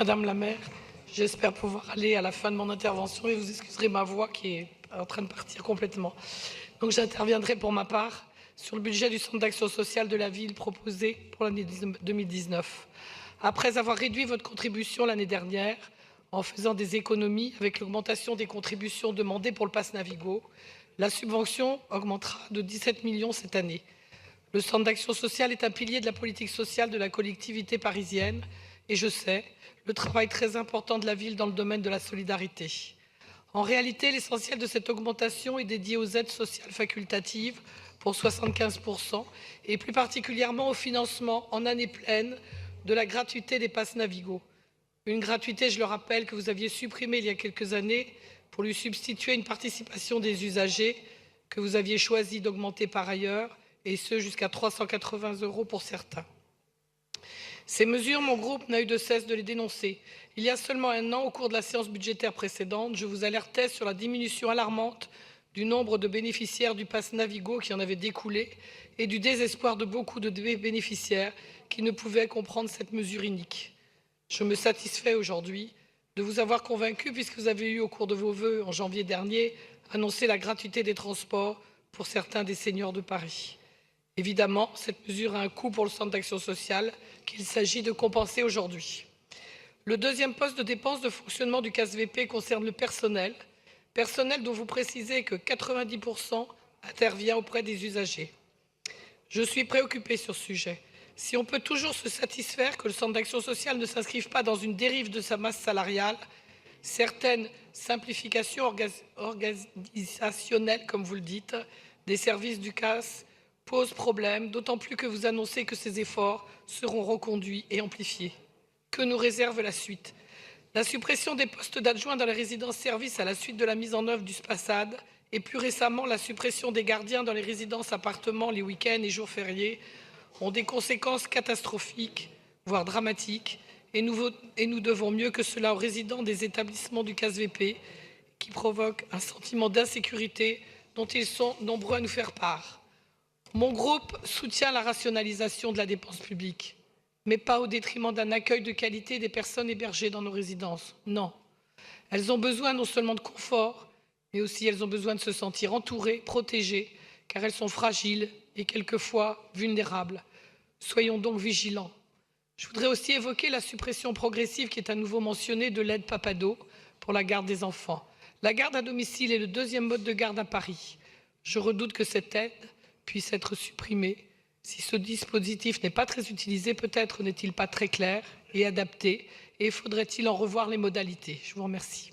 Madame la maire. J'espère pouvoir aller à la fin de mon intervention et vous excuserez ma voix qui est en train de partir complètement. Donc j'interviendrai pour ma part sur le budget du Centre d'action sociale de la ville proposé pour l'année 2019. Après avoir réduit votre contribution l'année dernière en faisant des économies avec l'augmentation des contributions demandées pour le pass Navigo, la subvention augmentera de 17 millions cette année. Le Centre d'action sociale est un pilier de la politique sociale de la collectivité parisienne et je sais le travail très important de la ville dans le domaine de la solidarité. En réalité, l'essentiel de cette augmentation est dédié aux aides sociales facultatives pour 75% et plus particulièrement au financement en année pleine de la gratuité des passes Navigo. Une gratuité, je le rappelle, que vous aviez supprimée il y a quelques années pour lui substituer une participation des usagers que vous aviez choisi d'augmenter par ailleurs, et ce jusqu'à 380 € pour certains. Ces mesures, mon groupe n'a eu de cesse de les dénoncer. Il y a seulement un an, au cours de la séance budgétaire précédente, je vous alertais sur la diminution alarmante du nombre de bénéficiaires du pass Navigo qui en avait découlé et du désespoir de beaucoup de bénéficiaires qui ne pouvaient comprendre cette mesure inique. Je me satisfais aujourd'hui de vous avoir convaincu puisque vous avez eu, au cours de vos vœux en janvier dernier, annoncé la gratuité des transports pour certains des seniors de Paris. Évidemment, cette mesure a un coût pour le Centre d'action sociale qu'il s'agit de compenser aujourd'hui. Le deuxième poste de dépense de fonctionnement du CASVP concerne le personnel dont vous précisez que 90% intervient auprès des usagers. Je suis préoccupée sur ce sujet. Si on peut toujours se satisfaire que le Centre d'action sociale ne s'inscrive pas dans une dérive de sa masse salariale, certaines simplifications organisationnelles, comme vous le dites, des services du CAS pose problème, d'autant plus que vous annoncez que ces efforts seront reconduits et amplifiés. Que nous réserve la suite? La suppression des postes d'adjoints dans les résidences-services à la suite de la mise en œuvre du SPASAD et plus récemment la suppression des gardiens dans les résidences-appartements les week-ends et jours fériés ont des conséquences catastrophiques, voire dramatiques, et nous devons mieux que cela aux résidents des établissements du CASVP qui provoquent un sentiment d'insécurité dont ils sont nombreux à nous faire part. Mon groupe soutient la rationalisation de la dépense publique, mais pas au détriment d'un accueil de qualité des personnes hébergées dans nos résidences. Non. Elles ont besoin non seulement de confort, mais aussi elles ont besoin de se sentir entourées, protégées, car elles sont fragiles et quelquefois vulnérables. Soyons donc vigilants. Je voudrais aussi évoquer la suppression progressive qui est à nouveau mentionnée de l'aide Papado pour la garde des enfants. La garde à domicile est le deuxième mode de garde à Paris. Je redoute que cette aide puisse être supprimé. Si ce dispositif n'est pas très utilisé, peut-être n'est-il pas très clair et adapté, et faudrait-il en revoir les modalités. Je vous remercie.